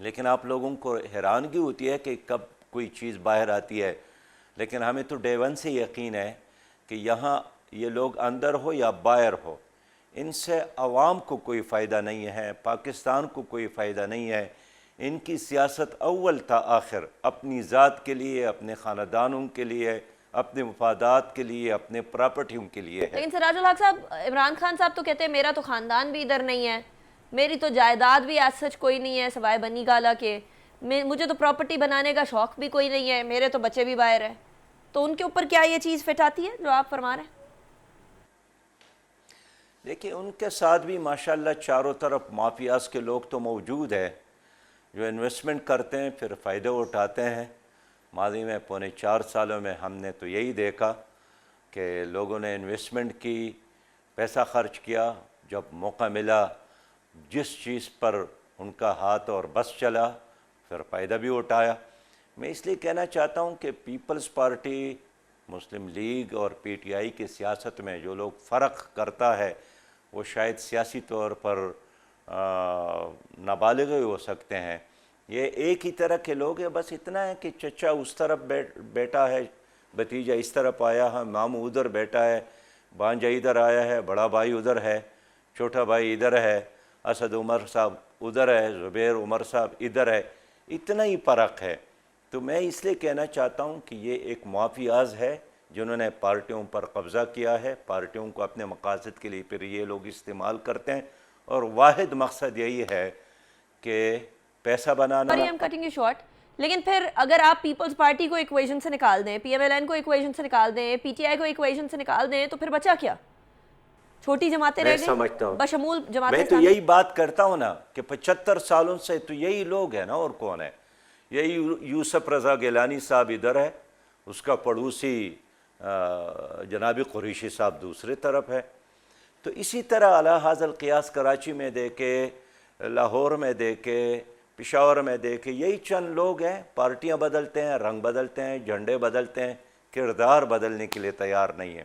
لیکن آپ لوگوں کو حیرانگی ہوتی ہے کہ کب کوئی چیز باہر آتی ہے، لیکن ہمیں تو ڈے ون سے یقین ہے کہ یہاں یہ لوگ اندر ہو یا باہر ہو، ان سے عوام کو کوئی فائدہ نہیں ہے، پاکستان کو کوئی فائدہ نہیں ہے۔ ان کی سیاست اول تا آخر اپنی ذات کے لیے، اپنے خاندانوں کے لیے، اپنے مفادات کے لیے، اپنے پراپرٹیوں کے لیے ہے۔ لیکن سراج الحق صاحب، عمران خان صاحب تو کہتے ہیں میرا تو خاندان بھی ادھر نہیں ہے، میری تو جائیداد بھی ایز سچ کوئی نہیں ہے سوائے بنی گالا کے، مجھے تو پراپرٹی بنانے کا شوق بھی کوئی نہیں ہے، میرے تو بچے بھی باہر ہیں۔ تو ان کے اوپر کیا یہ چیز فٹ آتی ہے جو آپ فرما رہے ہیں؟ دیکھیے ان کے ساتھ بھی ماشاءاللہ چاروں طرف مافیاز کے لوگ تو موجود ہیں جو انویسٹمنٹ کرتے ہیں پھر فائدے اٹھاتے ہیں۔ ماضی میں پونے 4 سالوں میں ہم نے تو یہی دیکھا کہ لوگوں نے انویسٹمنٹ کی، پیسہ خرچ کیا، جب موقع ملا جس چیز پر ان کا ہاتھ اور بس چلا پھر فائدہ بھی اٹھایا۔ میں اس لیے کہنا چاہتا ہوں کہ پیپلز پارٹی، مسلم لیگ اور پی ٹی آئی کی سیاست میں جو لوگ فرق کرتا ہے وہ شاید سیاسی طور پر نابالغ ہو سکتے ہیں۔ یہ ایک ہی طرح کے لوگ ہیں، بس اتنا ہے کہ چچا اس طرف بیٹا ہے، بھتیجا اس طرف آیا ہے، ماموں ادھر بیٹا ہے، بھانجا ادھر آیا ہے، بڑا بھائی ادھر ہے، چھوٹا بھائی ادھر ہے، اسد عمر صاحب ادھر ہے، زبیر عمر صاحب ادھر ہے، اتنا ہی فرق ہے۔ تو میں اس لیے کہنا چاہتا ہوں کہ یہ ایک مافیاز ہے جنہوں نے پارٹیوں پر قبضہ کیا ہے، پارٹیوں کو اپنے مقاصد کے لیے پھر یہ لوگ استعمال کرتے ہیں، اور واحد مقصد یہی ہے کہ پیسہ بنانا۔ Sorry, I'm cutting you short، لیکن پھر اگر آپ پیپلز پارٹی کو ایکویشن سے نکال دیں، پی ایم ایل این کو ایکویشن سے نکال دیں، پی ٹی آئی کو ایکویشن سے نکال دیں، تو پھر بچا کیا؟ چھوٹی جماعتیں رہ میں گئی سمجھتا ہوں، بشمول جماعت میں تو اسلامی۔ یہی بات کرتا ہوں نا کہ 75 سالوں سے تو یہی لوگ ہیں نا، اور کون ہے؟ یہی یوسف رضا گیلانی صاحب ادھر ہے، اس کا پڑوسی جناب قریشی صاحب دوسرے طرف ہے۔ تو اسی طرح علی حاضر القیاس کراچی میں دیکھے، لاہور میں دیکھے، پشاور میں دیکھے، یہی چند لوگ ہیں، پارٹیاں بدلتے ہیں، رنگ بدلتے ہیں، جھنڈے بدلتے ہیں، کردار بدلنے کے لیے تیار نہیں ہیں۔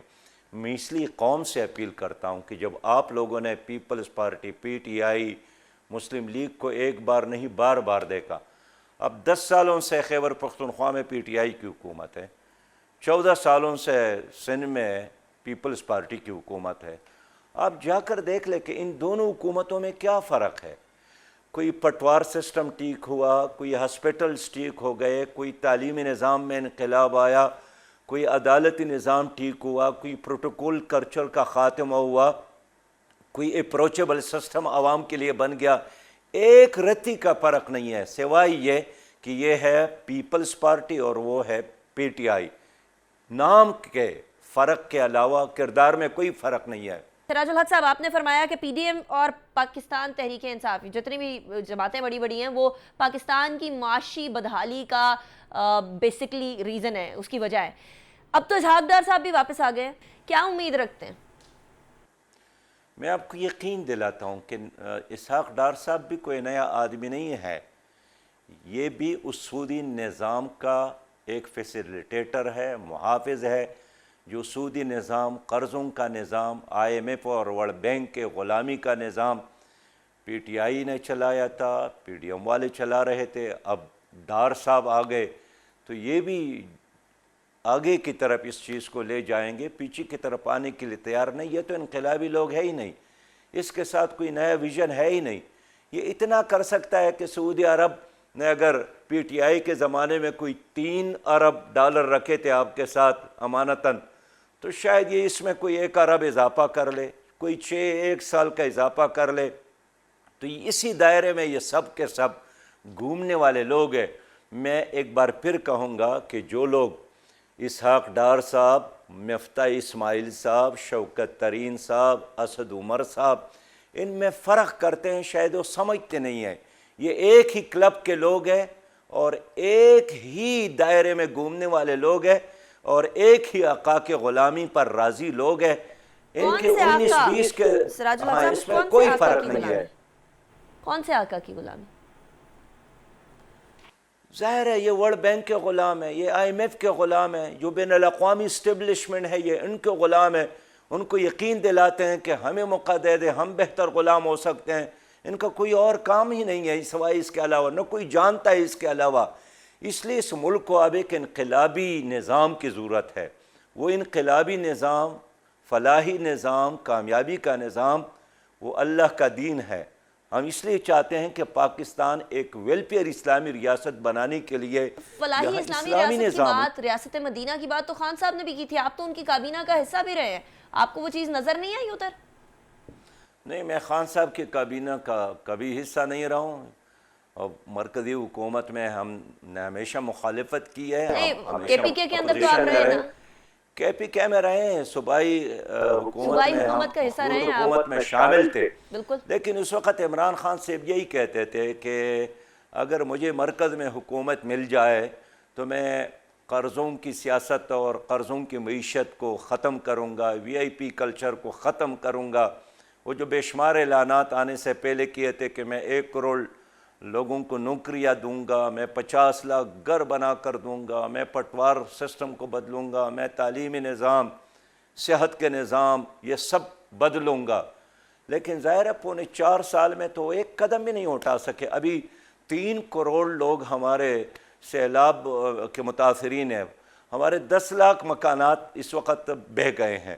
میں اس لیے قوم سے اپیل کرتا ہوں کہ جب آپ لوگوں نے پیپلز پارٹی، پی ٹی آئی، مسلم لیگ کو ایک بار نہیں بار بار دیکھا، اب 10 سالوں سے خیبر پختونخوا میں پی ٹی آئی کی حکومت ہے، 14 سالوں سے سندھ میں پیپلز پارٹی کی حکومت ہے۔ آپ جا کر دیکھ لیں کہ ان دونوں حکومتوں میں کیا فرق ہے۔ کوئی پٹوار سسٹم ٹھیک ہوا، کوئی ہسپیٹلز ٹھیک ہو گئے، کوئی تعلیمی نظام میں انقلاب آیا، کوئی عدالتی نظام ٹھیک ہوا، کوئی پروٹوکول کلچر کا خاتمہ ہوا، کوئی اپروچیبل سسٹم عوام کے لیے بن گیا۔ ایک رتی کا فرق نہیں ہے سوائے یہ کہ یہ ہے پیپلز پارٹی اور وہ ہے پی ٹی آئی۔ نام کے فرق کے علاوہ کردار میں کوئی فرق نہیں ہے۔ سراج الحق صاحب، آپ نے فرمایا کہ پی ڈی ایم اور پاکستان تحریک انصاف جتنی بھی جماعتیں بڑی بڑی ہیں وہ پاکستان کی معاشی بدحالی کا بیسکلی ریزن ہے، اس کی وجہ ہے۔ اب تو اسحاق ڈار صاحب بھی واپس آ گئے ہیں، کیا امید رکھتے ہیں؟ میں آپ کو یقین دلاتا ہوں کہ اسحاق ڈار صاحب بھی کوئی نیا آدمی نہیں ہے، یہ بھی اس سودی نظام کا ایک فیسیلیٹیٹر ہے، محافظ ہے۔ جو سودی نظام، قرضوں کا نظام، آئی ایم ایف اور ورلڈ بینک کے غلامی کا نظام پی ٹی آئی نے چلایا تھا، پی ڈی ایم والے چلا رہے تھے، اب ڈار صاحب آ گئے تو یہ بھی آگے کی طرف اس چیز کو لے جائیں گے، پیچھے کی طرف آنے کے لیے تیار نہیں۔ یہ تو انقلابی لوگ ہے ہی نہیں، اس کے ساتھ کوئی نیا ویژن ہے ہی نہیں۔ یہ اتنا کر سکتا ہے کہ سعودی عرب نے اگر پی ٹی آئی کے زمانے میں کوئی 3 ارب ڈالر رکھے تھے آپ کے ساتھ امانتاً، تو شاید یہ اس میں کوئی 1 ارب اضافہ کر لے، کوئی 1 سال کا اضافہ کر لے۔ تو اسی دائرے میں یہ سب کے سب گھومنے والے لوگ ہیں۔ میں ایک بار پھر کہوں گا کہ جو لوگ اسحاق ڈار صاحب، مفتاح اسماعیل صاحب، شوکت ترین صاحب، اسد عمر صاحب ان میں فرق کرتے ہیں، شاید وہ سمجھتے نہیں ہیں۔ یہ ایک ہی کلب کے لوگ ہیں اور ایک ہی دائرے میں گھومنے والے لوگ ہیں اور ایک ہی آقا کے غلامی پر راضی لوگ ہیں۔ ان کے 19-20 کے سراج الحق صاحب، اس میں کوئی کون سے آقا فرق کی نہیں غلامی؟ ہے۔ کون سے آقا کی غلامی؟ ظاہر ہے یہ ورلڈ بینک کے غلام ہیں، یہ آئی ایم ایف کے غلام ہیں، جو بین الاقوامی اسٹیبلشمنٹ ہے یہ ان کے غلام ہیں۔ ان کو یقین دلاتے ہیں کہ ہمیں موقع دے دیں، ہم بہتر غلام ہو سکتے ہیں، ان کا کوئی اور کام ہی نہیں ہے سوائے اس کے علاوہ، نہ کوئی جانتا ہے اس کے علاوہ۔ اس لیے اس ملک کو اب ایک انقلابی نظام کی ضرورت ہے۔ وہ انقلابی نظام، فلاحی نظام، کامیابی کا نظام، وہ اللہ کا دین ہے۔ ہم اس لیے چاہتے ہیں کہ پاکستان ایک ویلفیئر اسلامی ریاست بنانے کے لیے فلاحی یہاں اسلامی ریاست کی بات، ریاست مدینہ کی بات تو خان صاحب نے بھی کی تھی، آپ تو ان کی کابینہ کا حصہ بھی رہے ہیں، آپ کو وہ چیز نظر نہیں آئی ادھر؟ نہیں، میں خان صاحب کی کابینہ کا کبھی حصہ نہیں رہا ہوں، اور مرکزی حکومت میں ہم نے ہمیشہ مخالفت کی ہے، نہیں، کے پی کے اندر تو آپ رہے نا؟ کے پی کے میں رہے ہیں، صوبائی حکومت کا حصہ رہے ہیں آپ، حکومت میں شامل تھے، بالکل۔ لیکن اس وقت عمران خان صاحب یہی کہتے تھے کہ اگر مجھے مرکز میں حکومت مل جائے تو میں قرضوں کی سیاست اور قرضوں کی معیشت کو ختم کروں گا، وی آئی پی کلچر کو ختم کروں گا۔ وہ جو بے شمار اعلانات آنے سے پہلے کیے تھے کہ میں 1 کروڑ لوگوں کو نوکریاں دوں گا، میں 50 لاکھ گھر بنا کر دوں گا، میں پٹوار سسٹم کو بدلوں گا، میں تعلیمی نظام، صحت کے نظام، یہ سب بدلوں گا، لیکن ظاہر ہے 4.25 سال میں تو ایک قدم بھی نہیں اٹھا سکے۔ ابھی 3 کروڑ لوگ ہمارے سیلاب کے متاثرین ہیں، ہمارے 10 لاکھ مکانات اس وقت بہہ گئے ہیں۔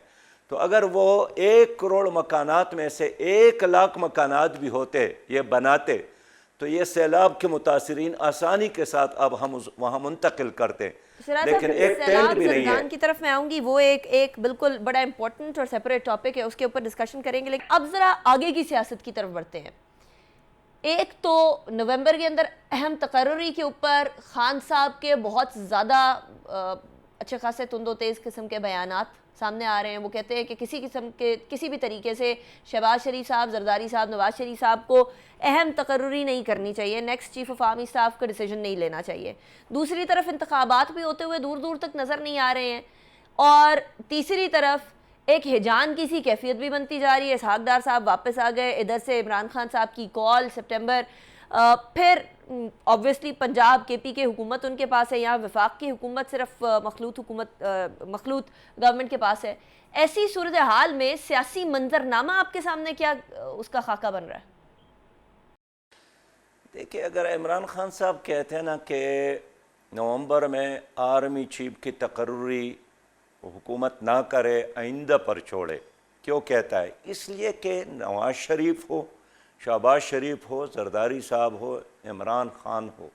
تو اگر وہ 1 کروڑ مکانات میں سے 1 لاکھ مکانات بھی ہوتے، یہ بناتے، تو یہ سیلاب کے متاثرین آسانی کے ساتھ اب ہم وہاں منتقل کرتے، لیکن ایک ٹینٹ بھی نہیں ہے۔ سیلاب کی طرف میں آؤں گی، وہ ایک بالکل بڑا امپورٹنٹ اور سیپریٹ ٹاپک ہے، اس کے اوپر ڈسکشن کریں گے، لیکن اب ذرا آگے کی سیاست کی طرف بڑھتے ہیں۔ ایک تو نومبر کے اندر اہم تقرری کے اوپر خان صاحب کے بہت زیادہ اچھے خاصے تند و تیز قسم کے بیانات سامنے آ رہے ہیں۔ وہ کہتے ہیں کہ کسی بھی طریقے سے شہباز شریف صاحب، زرداری صاحب، نواز شریف صاحب کو اہم تقرری نہیں کرنی چاہیے، next chief of army staff کا ڈیسیجن نہیں لینا چاہیے۔ دوسری طرف انتخابات بھی ہوتے ہوئے دور دور تک نظر نہیں آ رہے ہیں، اور تیسری طرف ایک ہجان کی سی کیفیت بھی بنتی جا رہی ہے۔ اسحاق ڈار صاحب واپس آ گئے، ادھر سے عمران خان صاحب کی کال سپٹمبر، پھر obviously پنجاب کے پی کے حکومت ان کے پاس ہے، یہاں وفاق کی حکومت صرف مخلوط گورنمنٹ کے پاس ہے۔ ایسی صورتحال میں سیاسی منظرنامہ آپ کے سامنے کیا اس کا خاکہ بن رہا ہے؟ دیکھیں، اگر عمران خان صاحب کہتے ہیں نا کہ نومبر میں آرمی چیف کی تقرری حکومت نہ کرے، آئندہ پر چھوڑے، کیوں کہتا ہے؟ اس لیے کہ نواز شریف ہو، شہباز شریف ہو، زرداری صاحب ہو، عمران خان ہو،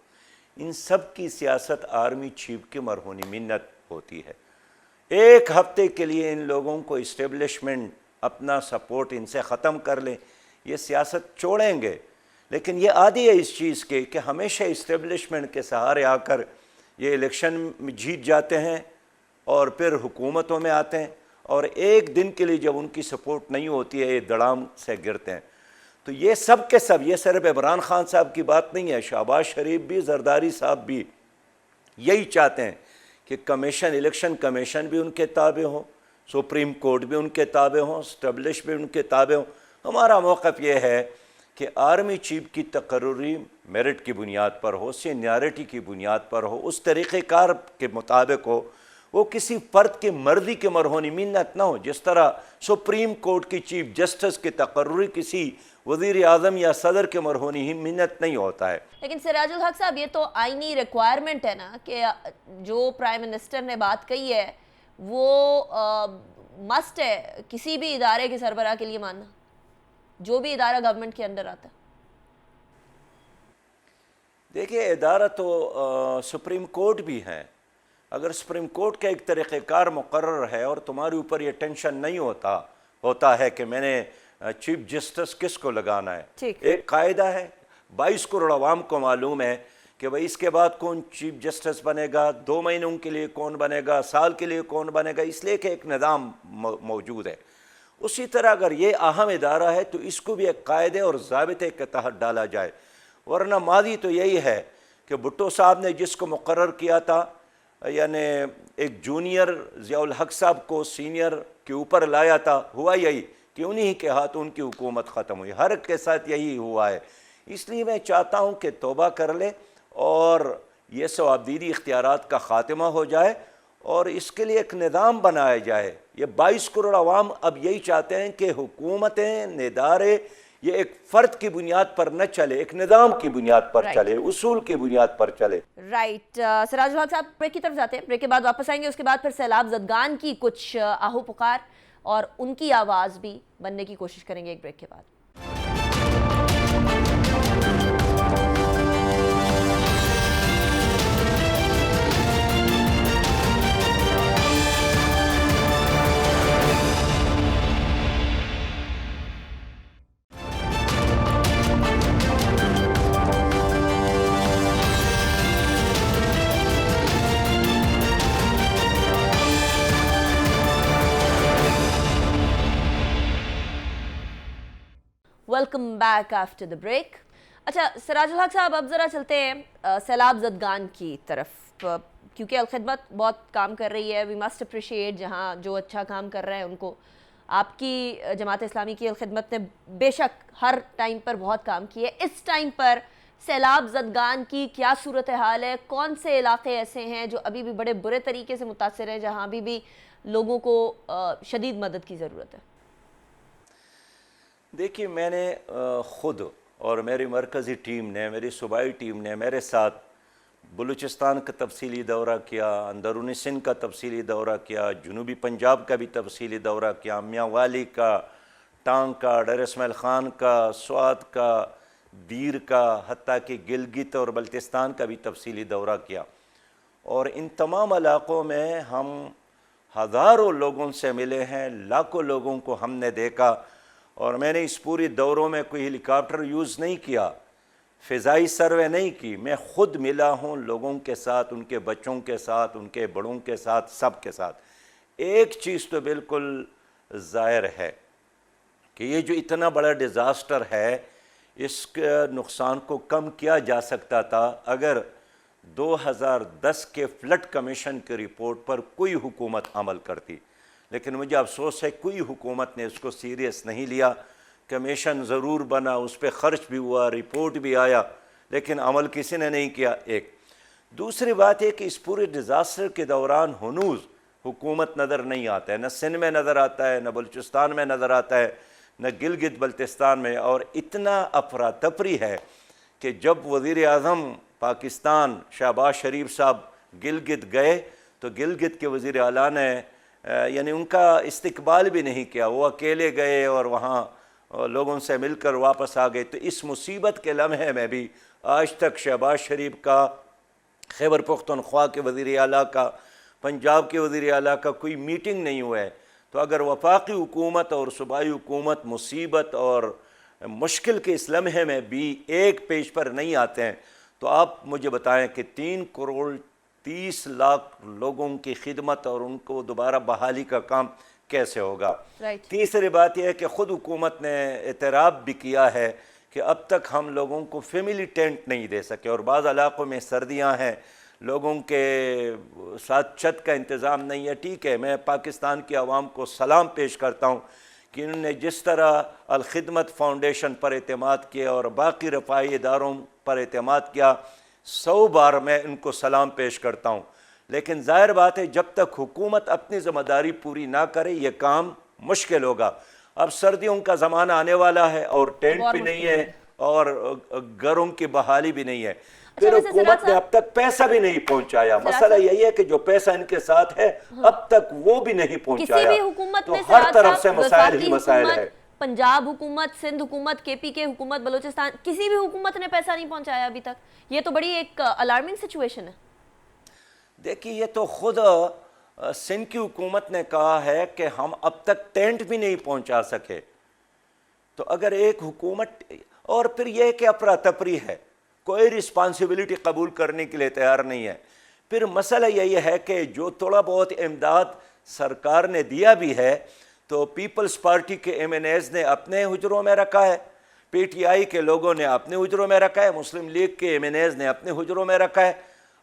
ان سب کی سیاست آرمی چیف کی مرہونی منت ہوتی ہے۔ 1 ہفتے کے لیے ان لوگوں کو اسٹیبلشمنٹ اپنا سپورٹ ان سے ختم کر لیں، یہ سیاست چھوڑیں گے، لیکن یہ عادی ہے اس چیز کے کہ ہمیشہ اسٹیبلشمنٹ کے سہارے آ کر یہ الیکشن میں جیت جاتے ہیں اور پھر حکومتوں میں آتے ہیں، اور ایک دن کے لیے جب ان کی سپورٹ نہیں ہوتی ہے یہ دڑام سے گرتے ہیں۔ تو یہ سب کے سب، یہ صرف عمران خان صاحب کی بات نہیں ہے، شہباز شریف بھی، زرداری صاحب بھی یہی چاہتے ہیں کہ الیکشن کمیشن بھی ان کے تابع ہوں، سپریم کورٹ بھی ان کے تابع ہوں، اسٹیبلش بھی ان کے تابع ہوں۔ ہمارا موقف یہ ہے کہ آرمی چیف کی تقرری میرٹ کی بنیاد پر ہو، سینیارٹی کی بنیاد پر ہو، اس طریقہ کار کے مطابق ہو، وہ کسی فرد کی مرضی کے مرہونی منت نہ ہو۔ جس طرح سپریم کورٹ کی چیف جسٹس کی تقرری کسی وزیر اعظم یا صدر کے مرہونی ہی منت نہیں ہوتا ہے۔ لیکن سراج الحق صاحب، یہ تو آئینی ریکوائرمنٹ ہے نا کہ جو پرائم منسٹر نے بات کہی ہے وہ مسٹ ہے کسی بھی ادارے کے سربراہ کے لیے ماننا، جو بھی ادارہ گورنمنٹ کے اندر آتا ہے۔ دیکھیے، ادارہ تو سپریم کورٹ بھی ہے۔ اگر سپریم کورٹ کا ایک طریقہ کار مقرر ہے اور تمہارے اوپر یہ ٹینشن نہیں ہوتا ہے کہ میں نے چیف جسٹس کس کو لگانا ہے، ایک قاعدہ ہے، 22 کروڑ عوام کو معلوم ہے کہ بھئی اس کے بعد کون چیف جسٹس بنے گا، 2 مہینوں کے لیے کون بنے گا، سال کے لیے کون بنے گا، اس لیے کہ ایک نظام موجود ہے۔ اسی طرح اگر یہ اہم ادارہ ہے تو اس کو بھی ایک قاعدے اور ضابطے کے تحت ڈالا جائے، ورنہ ماضی تو یہی ہے کہ بھٹو صاحب نے جس کو مقرر کیا تھا، یعنی ایک جونیئر ضیاء الحق صاحب کو سینئر کے اوپر لایا تھا، ہوا یہی کہ انہی کے ہاتھ ان کی حکومت ختم ہوئی۔ ہر ایک کے ساتھ یہی ہوا ہے۔ اس لیے میں چاہتا ہوں کہ توبہ کر لے اور یہ ثوابدیدی اختیارات کا خاتمہ ہو جائے اور اس کے لیے ایک نظام بنایا جائے۔ یہ 22 کروڑ عوام اب یہی چاہتے ہیں کہ حکومتیں، ادارے یہ ایک فرد کی بنیاد پر نہ چلے، ایک نظام کی بنیاد پر چلے، اصول کی بنیاد پر چلے۔ رائٹ، سراج الحق صاحب بریک کی طرف جاتے ہیں، بریک کے بعد واپس آئیں گے، اس کے بعد پھر سیلاب زدگان کی کچھ آہو پکار اور ان کی آواز بھی بننے کی کوشش کریں گے ایک بریک کے بعد۔ Welcome back after the break. اچھا سراج الحق صاحب، اب ذرا چلتے ہیں سیلاب زدگان کی طرف، کیونکہ الخدمت بہت کام کر رہی ہے، وی مسٹ اپریشیٹ جہاں جو اچھا کام کر رہے ہیں ان کو۔ آپ کی جماعت اسلامی کی الخدمت نے بے شک ہر ٹائم پر بہت کام کی ہے، اس ٹائم پر سیلاب زدگان کی کیا صورتحال ہے؟ کون سے علاقے ایسے ہیں جو ابھی بھی بڑے برے طریقے سے متاثر ہیں، جہاں ابھی بھی لوگوں کو شدید مدد کی ضرورت ہے؟ دیکھیے، میں نے خود اور میری مرکزی ٹیم نے، میری صوبائی ٹیم نے میرے ساتھ بلوچستان کا تفصیلی دورہ کیا، اندرونی سندھ کا تفصیلی دورہ کیا، جنوبی پنجاب کا بھی تفصیلی دورہ کیا، میاں والی کا، ٹانگ کا، ڈیر اسماعیل خان کا، سوات کا، دیر کا، حتیٰ کہ گلگت اور بلتستان کا بھی تفصیلی دورہ کیا۔ اور ان تمام علاقوں میں ہم ہزاروں لوگوں سے ملے ہیں، لاکھوں لوگوں کو ہم نے دیکھا، اور میں نے اس پوری دوروں میں کوئی ہیلی کاپٹر یوز نہیں کیا، فضائی سروے نہیں کی، میں خود ملا ہوں لوگوں کے ساتھ، ان کے بچوں کے ساتھ، ان کے بڑوں کے ساتھ، سب کے ساتھ۔ ایک چیز تو بالکل ظاہر ہے کہ یہ جو اتنا بڑا ڈیزاسٹر ہے، اس کے نقصان کو کم کیا جا سکتا تھا اگر 2010 کے فلڈ کمیشن کی رپورٹ پر کوئی حکومت عمل کرتی، لیکن مجھے افسوس ہے کوئی حکومت نے اس کو سیریس نہیں لیا۔ کمیشن ضرور بنا، اس پہ خرچ بھی ہوا، رپورٹ بھی آیا، لیکن عمل کسی نے نہیں کیا۔ ایک دوسری بات ہے کہ اس پورے ڈیزاسٹر کے دوران ہنوز حکومت نظر نہیں آتا ہے، نہ سندھ میں نظر آتا ہے، نہ بلوچستان میں نظر آتا ہے، نہ گلگت بلتستان میں۔ اور اتنا افراتفری ہے کہ جب وزیر اعظم پاکستان شہباز شریف صاحب گلگت گئے تو گلگت کے وزیر اعلیٰ نے یعنی ان کا استقبال بھی نہیں کیا، وہ اکیلے گئے اور وہاں لوگوں سے مل کر واپس آ گئے۔ تو اس مصیبت کے لمحے میں بھی آج تک شہباز شریف کا، خیبر پختونخوا کے وزیر اعلیٰ کا، پنجاب کے وزیر اعلیٰ کا کوئی میٹنگ نہیں ہوا ہے۔ تو اگر وفاقی حکومت اور صوبائی حکومت مصیبت اور مشکل کے اس لمحے میں بھی ایک پیج پر نہیں آتے ہیں تو آپ مجھے بتائیں کہ 3,30,00,000 لوگوں کی خدمت اور ان کو دوبارہ بحالی کا کام کیسے ہوگا؟ تیسری بات یہ ہے کہ خود حکومت نے اعتراف بھی کیا ہے کہ اب تک ہم لوگوں کو فیملی ٹینٹ نہیں دے سکے، اور بعض علاقوں میں سردیاں ہیں، لوگوں کے ساتھ چھت کا انتظام نہیں ہے۔ ٹھیک ہے، میں پاکستان کی عوام کو سلام پیش کرتا ہوں کہ انہوں نے جس طرح الخدمت فاؤنڈیشن پر اعتماد کیا اور باقی رفاہی اداروں پر اعتماد کیا، 100 بار میں ان کو سلام پیش کرتا ہوں، لیکن ظاہر بات ہے جب تک حکومت اپنی ذمہ داری پوری نہ کرے یہ کام مشکل ہوگا۔ اب سردیوں کا زمانہ آنے والا ہے اور ٹینٹ بھی نہیں ہے اور گھروں کی بحالی بھی نہیں ہے، پھر حکومت نے اب تک پیسہ بھی نہیں پہنچایا۔ مسئلہ یہی ہے کہ جو پیسہ ان کے ساتھ ہے اب تک وہ بھی نہیں پہنچایا، تو ہر طرف سے مسائل ہی مسائل ہے۔ پنجاب حکومت، سندھ حکومت، کے پی کے حکومت، بلوچستان، کسی بھی حکومت نے پیسہ نہیں پہنچایا ابھی تک۔ یہ تو بڑی ایک الارمنگ سچویشن ہے۔ دیکھیے، یہ تو خود سندھ کی حکومت نے کہا ہے کہ ہم اب تک ٹینٹ بھی نہیں پہنچا سکے۔ تو اگر ایک حکومت، اور پھر یہ کہ افراتفری ہے، کوئی رسپانسبلٹی قبول کرنے کے لیے تیار نہیں ہے۔ پھر مسئلہ یہی ہے کہ جو تھوڑا بہت امداد سرکار نے دیا بھی ہے تو پیپلز پارٹی کے ایم این ایز نے اپنے حجروں میں رکھا ہے، پی ٹی آئی کے لوگوں نے اپنے حجروں میں رکھا ہے، مسلم لیگ کے ایم این ایز نے اپنے حجروں میں رکھا ہے۔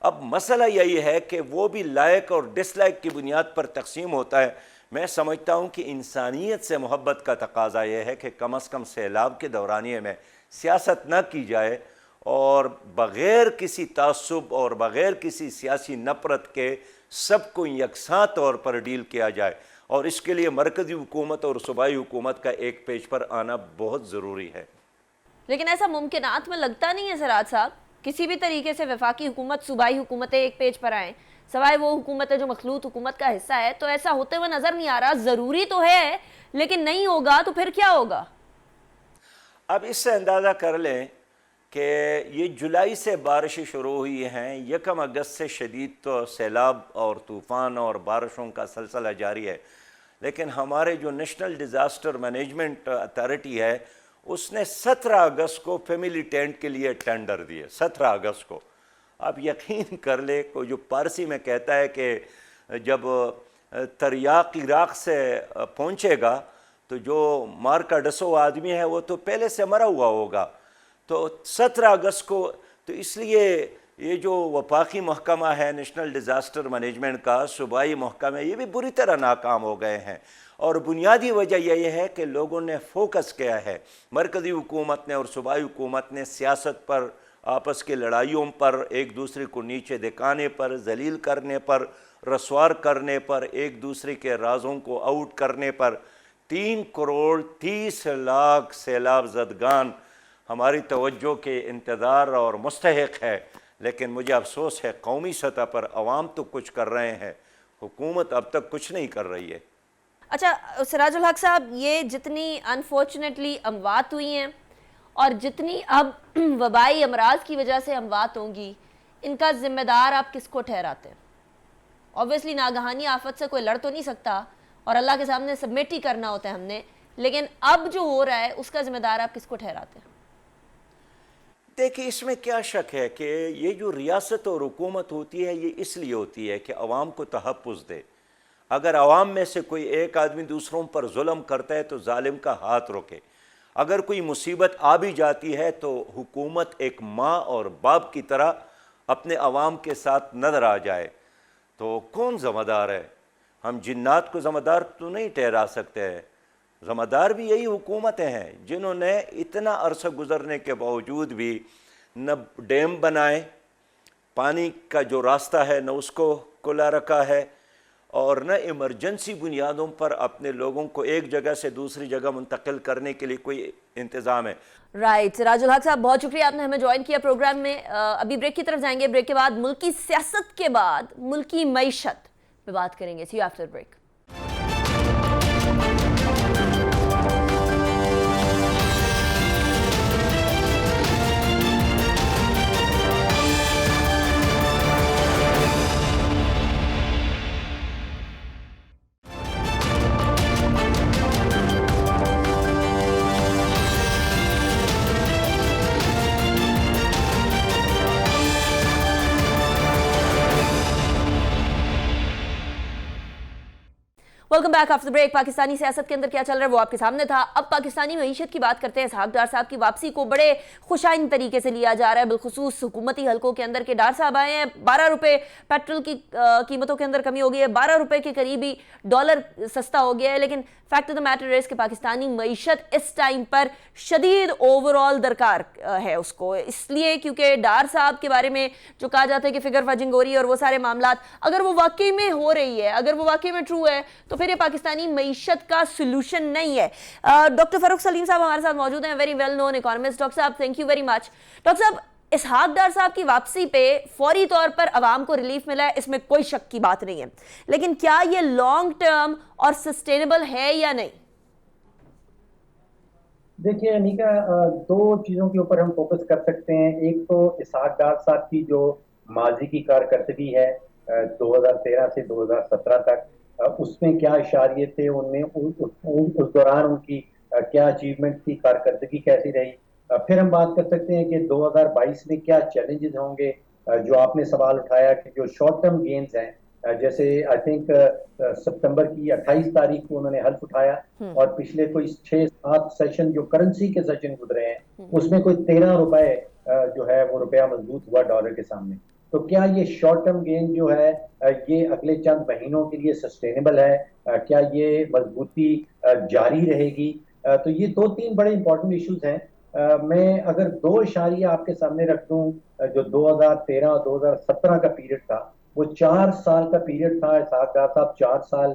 اب مسئلہ یہی ہے کہ وہ بھی لائق اور ڈس لائک کی بنیاد پر تقسیم ہوتا ہے۔ میں سمجھتا ہوں کہ انسانیت سے محبت کا تقاضا یہ ہے کہ کم از کم سیلاب کے دورانیے میں سیاست نہ کی جائے اور بغیر کسی تعصب اور بغیر کسی سیاسی نفرت کے سب کو یکساں طور پر ڈیل کیا جائے۔ اور اس کے لیے مرکزی حکومت اور صوبائی حکومت کا ایک پیج پر آنا بہت ضروری ہے. لیکن ایسا ممکنات میں لگتا نہیں ہے سراج صاحب, کسی بھی طریقے سے وفاقی حکومت صوبائی حکومتیں ایک پیج پر آئیں, سوائے وہ حکومتیں جو مخلوط حکومت کا حصہ ہے, تو ایسا ہوتے ہوئے نظر نہیں آ رہا. ضروری تو ہے لیکن نہیں ہوگا تو پھر کیا ہوگا؟ اب اس سے اندازہ کر لیں کہ یہ جولائی سے بارشیں شروع ہوئی ہیں, 1 اگست سے شدید تو سیلاب اور طوفان اور بارشوں کا سلسلہ جاری ہے, لیکن ہمارے جو نیشنل ڈیزاسٹر مینجمنٹ اتھارٹی ہے اس نے 17 اگست کو فیملی ٹینٹ کے لیے ٹینڈر دیے. 17 اگست کو آپ یقین کر لیں, کوئی جو پارسی میں کہتا ہے کہ جب تریاق عراق سے پہنچے گا تو جو مار کا ڈسو آدمی ہے وہ تو پہلے سے مرا ہوا ہوگا. تو 17 اگست کو, تو اس لیے یہ جو وفاقی محکمہ ہے نیشنل ڈیزاسٹر مینجمنٹ کا, صوبائی محکمہ, یہ بھی بری طرح ناکام ہو گئے ہیں. اور بنیادی وجہ یہ ہے کہ لوگوں نے فوکس کیا ہے, مرکزی حکومت نے اور صوبائی حکومت نے سیاست پر, آپس کی لڑائیوں پر, ایک دوسرے کو نیچے دکھانے پر, ذلیل کرنے پر, رسوار کرنے پر, ایک دوسرے کے رازوں کو آؤٹ کرنے پر. 3 کروڑ 30 لاکھ سیلاب زدگان ہماری توجہ کے انتظار اور مستحق ہے, لیکن مجھے افسوس ہے قومی سطح پر عوام تو کچھ کر رہے ہیں, حکومت اب تک کچھ نہیں کر رہی ہے. اچھا سراج الحق صاحب, یہ جتنی انفارچونیٹلی اموات ہوئی ہیں اور جتنی اب وبائی امراض کی وجہ سے اموات ہوں گی, ان کا ذمہ دار آپ کس کو ٹھہراتے ہیں؟ اوبویسلی ناگہانی آفت سے کوئی لڑ تو نہیں سکتا اور اللہ کے سامنے سبمٹ ہی کرنا ہوتا ہے ہم نے, لیکن اب جو ہو رہا ہے اس کا ذمہ دار آپ کس کو ٹھہراتے ہیں؟ دیکھیں, اس میں کیا شک ہے کہ یہ جو ریاست اور حکومت ہوتی ہے یہ اس لیے ہوتی ہے کہ عوام کو تحفظ دے. اگر عوام میں سے کوئی ایک آدمی دوسروں پر ظلم کرتا ہے تو ظالم کا ہاتھ روکے. اگر کوئی مصیبت آ بھی جاتی ہے تو حکومت ایک ماں اور باپ کی طرح اپنے عوام کے ساتھ نظر آ جائے. تو کون ذمہ دار ہے؟ ہم جنات کو ذمہ دار تو نہیں ٹھہرا سکتے ہیں. ذمہ دار بھی یہی حکومتیں ہیں جنہوں نے اتنا عرصہ گزرنے کے باوجود بھی نہ ڈیم بنائے, پانی کا جو راستہ ہے نہ اس کو کھلا رکھا ہے, اور نہ ایمرجنسی بنیادوں پر اپنے لوگوں کو ایک جگہ سے دوسری جگہ منتقل کرنے کے لیے کوئی انتظام ہے. رائٹ, سراج الحق صاحب بہت شکریہ, آپ نے ہمیں جوائن کیا پروگرام میں. ابھی بریک کی طرف جائیں گے, بریک کے بعد ملکی سیاست کے بعد ملکی معیشت پہ بات کریں گے. See you after break. Welcome back after break. Pakistani سیاست کے اندر کیا چل رہا ہے وہ آپ کے سامنے تھا. اب پاکستانی معیشت کی بات کرتے ہیں. اسحاق ڈار صاحب کی واپسی کو بڑے خوشائند طریقے سے لیا جا رہا ہے, بالخصوص حکومتی حلقوں کے اندر کہ ڈار صاحب آئے ہیں. 12 روپے پیٹرول کی قیمتوں کے اندر کمی ہو گئی ہے, 12 روپے کے قریبی ڈالر سستا ہو گیا ہے, لیکن فیکٹ آف دا میٹر ہے کہ پاکستانی معیشت اس ٹائم پر شدید اوور آل درکار ہے اس کو, اس لیے کیونکہ ڈار صاحب کے بارے میں جو کہا جاتا ہے کہ فگر فجنگ ہو رہی ہے اور وہ سارے معاملات, اگر وہ واقعی میں ہو رہی ہے, اگر وہ واقعی میں ٹرو ہے تو پھر یہ پاکستانی معیشت کا سلوشن نہیں ہے. ڈاکٹر فاروق سلیم صاحب ہمارے ساتھ موجود ہیں, very well known economist. Doctor صاحب thank you very much. Doctor صاحب, اسحاق ڈار صاحب کی واپسی پہ فوری طور پر عوام کو ریلیف ملا ہے, اس میں کوئی شک کی بات نہیں ہے, لیکن کیا یہ لانگ ٹرم اور سسٹینیبل ہے یا نہیں؟ دیکھیے انیکا, 2 چیزوں کے اوپر ہم فوکس کر سکتے ہیں. ایک تو اسحاق ڈار صاحب کی جو ماضی کی کارکردگی ہے 2013 سے 2017 تک, اس میں کیا اشاریے تھے, ان میں اس دوران ان کی کیا اچیومنٹ تھی, کارکردگی کیسی رہی. پھر ہم بات کر سکتے ہیں کہ 2022 میں کیا چیلنجز ہوں گے, جو آپ نے سوال اٹھایا کہ جو شارٹ ٹرم گینز ہیں, جیسے آئی تھنک ستمبر کی 28 تاریخ کو انہوں نے حلف اٹھایا, اور پچھلے کوئی 6-7 سیشن جو کرنسی کے سیشن گزرے ہیں اس میں کوئی 13 روپے جو ہے وہ روپیہ مضبوط ہوا ڈالر کے سامنے. تو کیا یہ شارٹ ٹرم گین جو ہے یہ اگلے چند مہینوں کے لیے سسٹینیبل ہے, کیا یہ مضبوطی جاری رہے گی؟ تو یہ 2-3 بڑے امپورٹنٹ ایشوز ہیں. میں اگر 2 اشاریہ آپ کے سامنے رکھ دوں, جو 2013 اور 2017 کا پیریڈ تھا, وہ 4 سال کا پیریڈ تھا. اسحاق ڈار صاحب 4 سال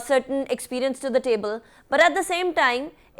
certain experience to the table, but at the same time